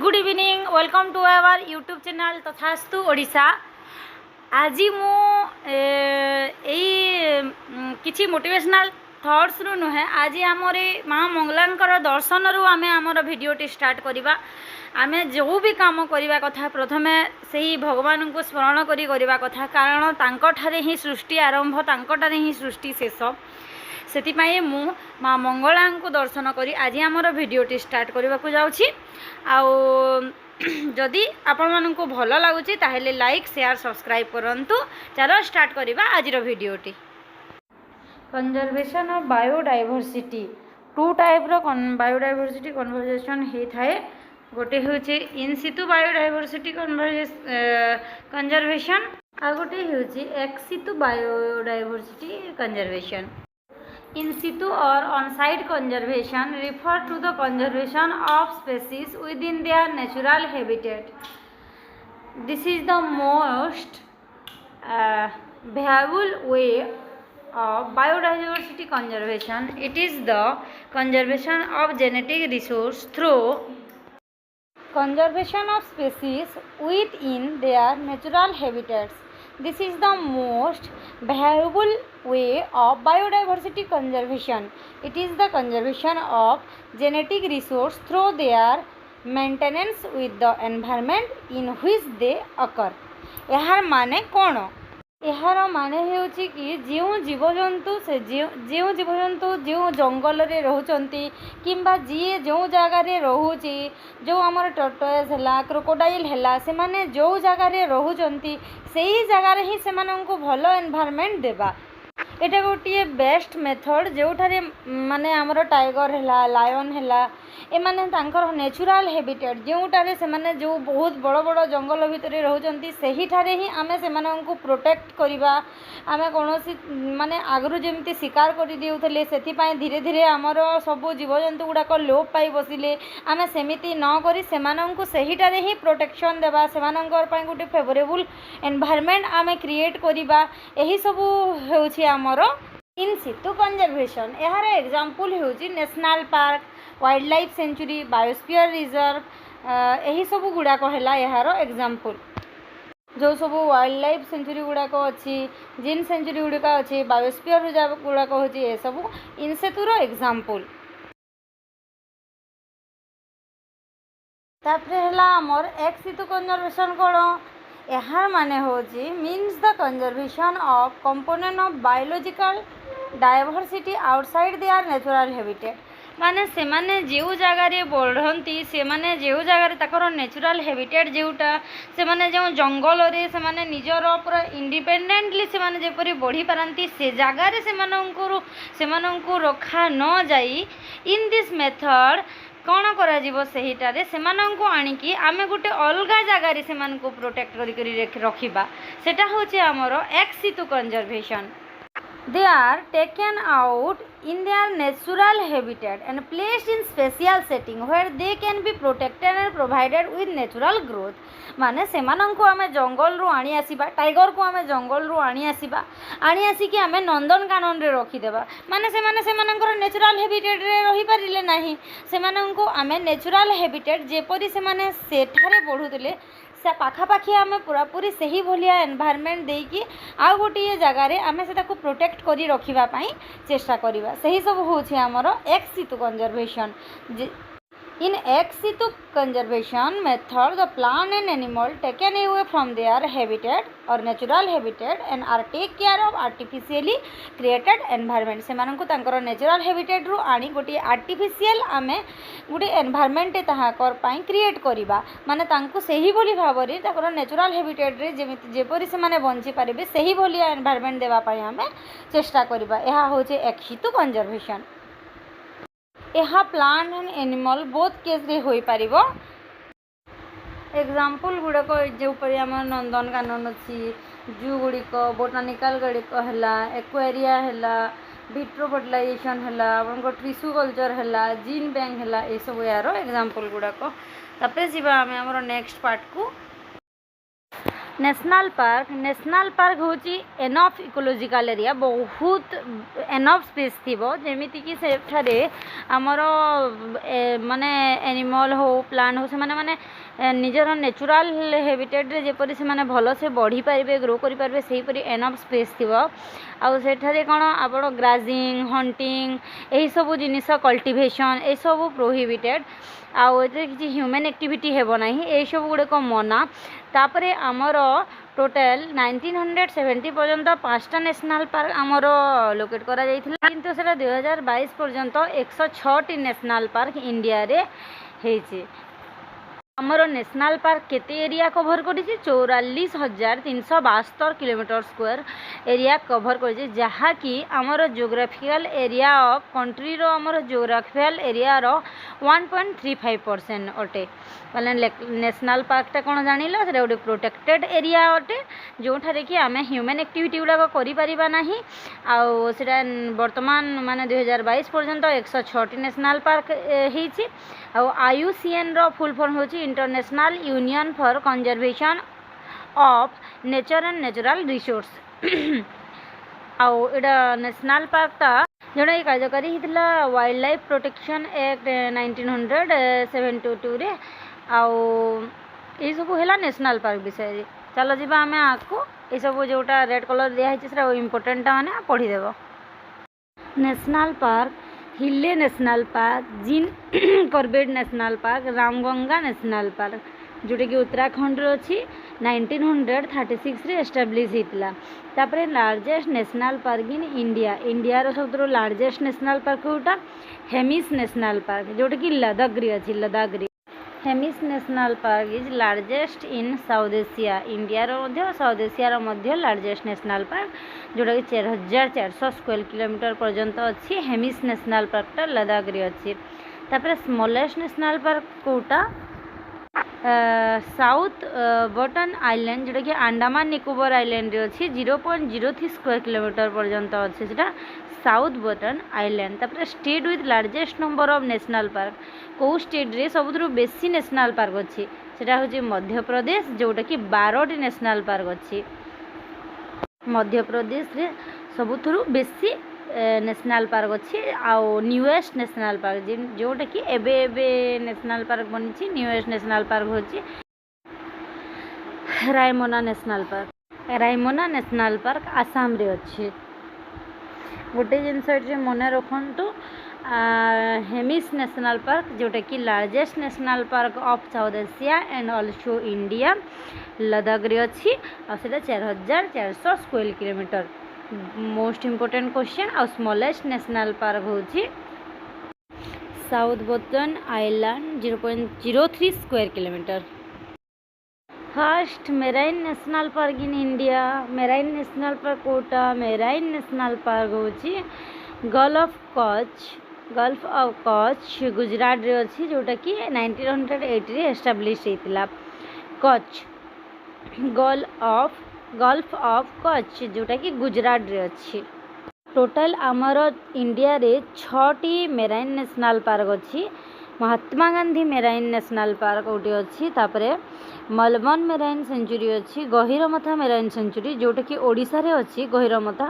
Good evening welcome to our YouTube channel Tathastu Odisha. आज मु किछि मोटिवेशनल थॉट्स रु नुहे आज आमर माँ मंगलांकर दर्शन रु आमे आमर भिडियोटी स्टार्ट करिबा। आमे जो भी काम करिबा कथा प्रथमे सही भगवान को स्मरण करी करिबा कथा, कारण तांको ठारे ही सृष्टि आरंभ, तांको ठारे ही सृष्टि शेष। से मु माँ मंगला को दर्शन करी आज आमर भिडियोटी स्टार्ट करने को जाऊँगी। जदि आपण मानू भल लगुच ताहले लाइक शेयर सब्सक्राइब करंतु। चलो स्टार्ट करवा आज भिडियोटी। Conservation of biodiversity two type रो बायोडाइवर्सिटी कन्वर्जेशन होता है। गोटे हूँ इन सितु बायोडाइवर्सिटी कंजर्वेशन आ गोटे हूँ ex situ biodiversity conservation. In situ or on-site conservation refer to the conservation of species within their natural habitat. This is the most viable way of biodiversity conservation. It is the conservation of genetic resource through conservation of species within their natural habitats. This is the most viable way of biodiversity conservation. It is the conservation of genetic resource through their maintenance with the environment in which they occur. यार माने कौन? यार माने होची कि जो जीवजंतु से जो जीवजंतु जो जंगल रे रहउचंती किंबा जी जो जगह रे रहउची, जो आमर टर्टोइज हैला क्रोकोडाइल हैला, से माने जो जगह रे रहउचंती सेही जगह रे ही से माननकु भलो एनवायरनमेंट देबा। एटा गोटे बेस्ट मेथड जो ठारे माने आमर टाइगर हैला लायन हैला ए माने तांकर नेचुरल हैबिटेट जोटारे से माने जो बहुत बड़ बड़ जंगल भितर रहउचंती सेही ठारे ही आमे से माननकु प्रोटेक्ट करिबा। आमे कोनोसी माने आगरु जेमती शिकार करि देउथले सेथि पय धीरे धीरे आमर सब जीवजंतु गुडाक लोप पाई बसिले आमे सेमिति न करी से माननकु सेही ठारे ही प्रोटेक्शन देबा, से माननकर पय गोटे फेवरेबल एनवायरनमेंट आमे क्रिएट करिबा। एही सब होउछि आमर इन सितु कंजर्वेशन। यार एग्जांपल होउछि national park, wildlife sanctuary, biosphere reserve, यही सब गुड़ाक है यार एग्जांपल। जो सब वाइल्ड लाइफ सेंचुरी गुड़ाक अच्छी, जिन सेंचुरी गुड़ाक अच्छी, बायोस्फीयर रिजर्व गुड़ाक होची, ये सब इनसेतुर एग्जांपल। तापर है आमर एक्स सितु कंजर्वेशन कौन? यार माने होची means the conservation of component of biological diversity outside there natural habitat. माने से माने जो जगार बढ़ती से माने जो जगार ताकर नेचुरल हैबिटेट जोटा से माने जो जंगल रे से माने निजर पूरा इंडिपेंडेंटली से माने जेपरी बढ़ी पारंती से जगार से माननकु रखा न जाई इन दिस मेथड कौन करा सहीटारे से माननकु आनिकी आमे गोटे अलगा जगार से माननकु प्रोटेक्ट करी रखिबा। सेटा होचे हमरो ex situ conservation. They are taken out in their natural habitat and placed in special setting where they can be protected and provided with natural growth. माने सेमानंको आमे जंगल रु आनी आसीबा, टाइगर को आमे जंगल रु आनी आसीकी आमे नंदनकानन रे रखी देबा। माने सेमानंकर नेचुरल हैबिटेट रे रही पारिले नाही, सेमानंको आमे नेचुरल हैबिटेट जेपरि सेमाने सेठारे बढ़ुतिले से पाखापाखि आमे पूरापूरी सही भलिया एनवायरनमेंट देकी आ गोटे जगार आमे से ताको प्रोटेक्ट करी रखिबा पई चेष्टा करिबा। सही सब होछि हमर ex situ conservation. In ex situ conservation method, the plant and animal taken away from their habitat or natural habitat and are take care of artificially created environment. से माननको तांकर natural habitat रु आनी गोटे artificial आमे गोटे environment ताहा कर पाई create करिबा। माने तांको सही बोली भाबरे ताकर natural habitat रे जेमिति जेपरि से माने बंची पारिबे सही बोली environment देबा पाई आमे चेष्टा करिबा। एहा होचे ex situ conservation। यह plant and animal both case रे होई पारिबो। एग्जांपल गुड़ाक जोपरि आम नंदनकानन अच्छी, जू गुड़िक, बोटानिकल गुड़िक है, एक्वेरिया है, विट्रो फर्टिलाइजेशन है, आपन टिश्यू कल्चर है, जीन बैंक है, ये सब यार एग्जांपल गुड़ाक। तापर जीवा आमे हमर नेक्स्ट पार्ट को। नेशनल पार्क हूँ एनफ इकोलोजिकल एरिया बहुत एनफ स्पेस थी जमीक से आमर माने एनिमल हो प्लांट हो से माने निजर नेचुरल हेबिटेट रे जेपरी से माने भल से बढ़ी पारे ग्रो करि पारे सेहीपरि एनफ स्पेस थी आउ सेठारे कौन आप ग्राजिंग हंटिंग यही सब जिनिस कल्टिवेशन यही सब प्रोहिबिटेड आउ किसी ह्यूमन एक्टिविटी हेब ना यही सब गुड़ाक मना तापर आमर टोटाल 1970 पर्यंत 5टा नेशनल पार्क आमर लोकेट करा जाइथिला किंतु सेटा 2022 पर्यंत 106टी नेशनल पार्क इंडिया रे हेछि। आमर नेशनल पार्क केते एरिया कभर करिछि 44,372 किलोमीटर स्क्वायर एरिया कभर करिछि जहा कि आमर जियोग्राफिकल एरिया ऑफ कंट्री रो आमर जियोग्राफिकल एरिया रो 1.35% अटे माने नेशनल पार्कटा कौन जानिल से गोटे प्रोटेक्टेड एरिया अटे जो ठारे कि आमे ह्यूमन एक्टिविटी गुड़ाक करिपारिबा नाही आउ सेटा वर्तमान माने 2022 पर्यंत 106टी नेशनल पार्क हेछि आउ IUCN रो फुल फॉर्म होछि international union for conservation of nature and natural resource आउ एडा नेशनल पार्कटा जोड़ा ये कार्यकारी होता वाइल्ड लाइफ प्रोटेक्शन एक्ट 1972 रे आउ ये सब है नेशनल पार्क विषय। चलो जी आम आगे ये सब जोटा रेड कलर दिखाई इम्पोर्टेंट मैंने पढ़ीदेव। नेशनल पार्क हिले national park Jim Corbett national park Ramganga national park जोटा कि उत्तराखंड अच्छी 1936 रे एस्टाब्लीश होता तापर largest national park in India India सब लार्जेस्ट नेशनल पार्क जोटा हेमिस नेशनल पार्क जोटा कि लद्दाख अच्छी Ladakh Hemis national park is largest in South Asia India South Asia largest national park जोटा कि 4,400 स्क्वायर किलोमीटर पर्यंत अच्छी हेमिस नेशनल पार्कटा लद्दाख अच्छी तापर स्मॉलेस्ट नेशनल पार्क कोटा साउथ बटन आइलैंड जोटा कि अंडमान निकोबर आइलैंड अच्छी 0.03 स्क्वायर किलोमीटर पर्यंत अच्छे से साउथ बटन आइलैंड तापर state with largest number of national park कौ स्टेट रे सबुठ बेसी नेशनल पार्क अच्छी सेटा हूँ मध्य प्रदेश जोटा कि 12टी नेशनल पार्क अच्छी मध्य प्रदेश रे सबुठ बेसी नेशनल पार्क अच्छी आउ न्यूएस्ट नेशनल पार्क जोटा कि एबे नेशनल पार्क बनी न्यूएस्ट नेशनल पार्क होची रायमना नेशनल पार्क आसाम रे अच्छी गोटे जिनस मन रखु हेमिस नेशनल पार्क जोटा कि largest national park of South Asia and also India Ladakh रे अच्छी आ 4,400 square kilometre most important question आ स्मॉलेस्ट नेशनल पार्क होची South Button Island 0.03 square kilometre. First marine national park in India marine national park कोटा marine national park होची gulf of Kutch Gujarat रे अच्छी जोटा कि 1980 रे एस्टाब्लिश होता कच्छ गल्फ ऑफ कच्छ जोटा कि गुजरात रे अच्छी टोटाल आमर इंडिया रे 6टी मेराइन नेशनल पार्क अच्छी Mahatma Gandhi marine national park गोटे अच्छी तापर मलबन मेराइन सेंचुरी अच्छी गहिरमथा मेराइन सेंचुरी जोटा कि ओडिशा रे अच्छी गहिरमथा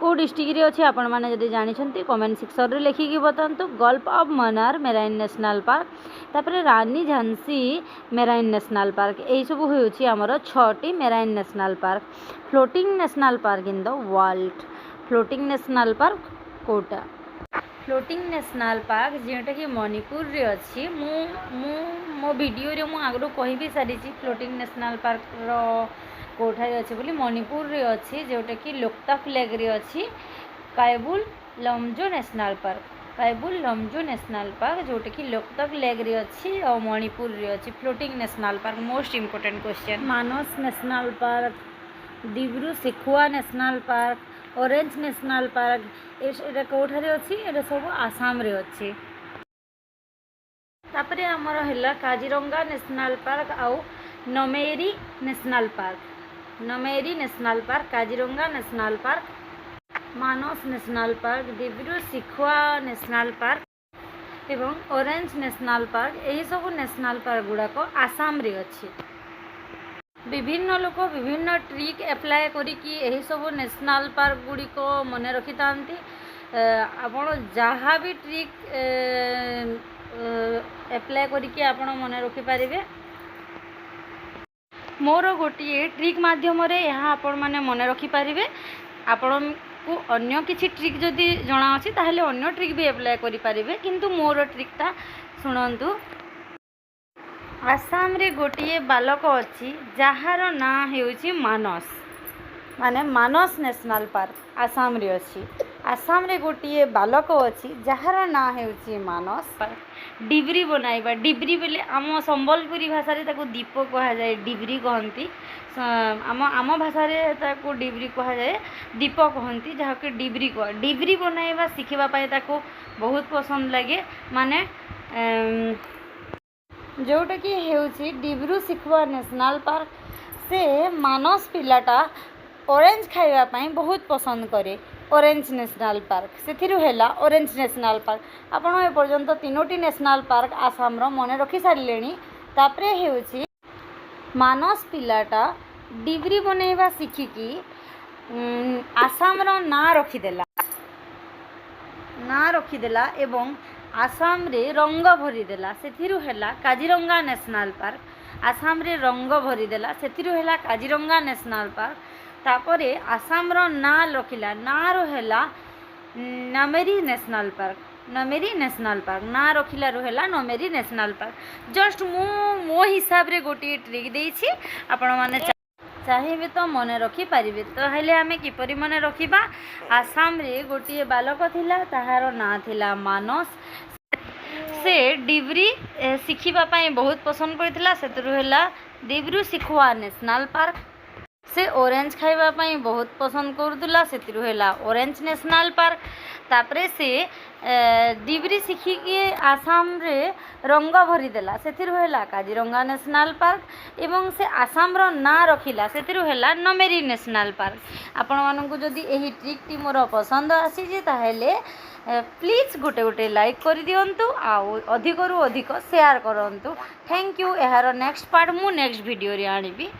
को डिस्ट्रिक्ट रे अच्छी आपण माने जदि जानिछंती कमेंट सेक्शन रे लिखिकी बतांतु। Gulf of Mannar marine national park तापर Rani Jhansi marine national park यही सब होउची हमर 6टी marine national park. Floating national park in the world floating national park कोटा फ्लोटिंग नेशनल पार्क जोटा कि मणिपुर रे अच्छी मो वीडियो रे मु आगरो कहि भी सारी फ्लोटिंग नेशनल पार्क रो कोठारे अच्छी बोली मणिपुर रे अच्छी जोटा कि लोकतक लेक रे अच्छी कायबुल लमजो नेशनल पार्क जोटा कि लोकतक लेक रे अच्छी और मणिपुर रे अच्छी floating national park most important question. Manas national park Dibru Saikhowa national park Orang national park ये कौठारे अच्छी ये सब आसाम रे अच्छी तापर आमर है काजीरंगा नेशनल पार्क आउ Nameri national park Kaziranga national park Manas national park Dibru Saikhowa national park एवं ऑरेंज नेशनल पार्क यही सब नेशनल पार्क गुड़ाक आसाम रे अच्छी। विभिन्न लोक विभिन्न ट्रिक एप्लाय करिकी एही सब नेशनल पार्क गुड़ी को मन रखी था आपण जहाँ भी ट्रिक एप्लाय करिकी आपण मन रखी पारिबे। मोर गोटे ट्रिक माध्यम यहाँ आपण मैंने मन रखिपारे आपण को अन्य किसी ट्रिक जदि जना अच्छी ताहले अन्य ट्रिक भी एप्लाय करें किंतु मोर ट्रिकटा शुणु। आसाम रे गोटे बालक अच्छी जार ना हो मानस माने मानस नेशनल पार्क आसाम रे अच्छी। आसाम रे गोटे बालक अच्छी जार ना हो मानस। डिब्री बनाइबा डिब्री बेले आम संबलपुरी भाषा रे ताको दीप कहा जाए डिब्री कहती आम भाषा रे ताको डिब्री कहा जाए दीप कहती जहाँ कि डिब्री कह डिब्री बनाइबा शिखिबा ताको बहुत पसंद लगे माने जोटा कि हेउची डिब्रू शिखवा नेशनल पार्क से मानस पिलाटा ऑरेंज खाइबा पाई बहुत पसंद करे। ऑरेंज नेशनल पार्क से ऑरेंज नेशनल पार्क आपण ए पर्यंत तीनोटी नेशनल पार्क आसाम रो मन रखी सारे तापरे हेउची मानस पिलाटा डिब्री बनैबा शिखिकी आसाम रो ना रखीदेला एवं आसाम रे रंग भरीदेला सेथिरु हैला काजीरंगा नेशनल पार्क। आसाम रे रंग भरीदेला सेथिरु हैला काजीरंगा नेशनल पार्क। तापरे आसाम रो ना रखिला ना रो हैला Nameri national park. Nameri national park ना रखिला रहेला नमेरी नेशनल पार्क। जस्ट मो हिसाब रे गोटे ट्रिक देछि आपण माने चाहिए तो मन रखी पारिबे। तो हेले आमे किपरि मन रखिबा आसाम रे गोटे बालक थिला ताहार ना थिला मानस से डिब्री शिखिबा पाई बहुत पसंद करथिला सेतरु हैला डिब्रू शिखवा नेशनल पार्क। से ऑरेंज खाइबा पाई बहुत पसंद करथुला सेतिरु हैला ऑरेंज नेशनल पार्क। तापरे से डिब्री शिखिकी आसाम रे रंग भरीदेला सेतिरु हैला काजीरंगा नेशनल पार्क एवं से आसाम रो ना रखिला सेतिरु हैला नमेरी नेशनल पार्क। आपण मानकु जदि एही ट्रिक टी मोर पसंद आसी जे ताहेले प्लीज गोटे गोटे लाइक कर दियंतु आउ अधिक रु अधिक शेयर करंतु। Thank you. एहार नेक्स्ट पार्ट मु नेक्स्ट वीडियो रे आनिबी।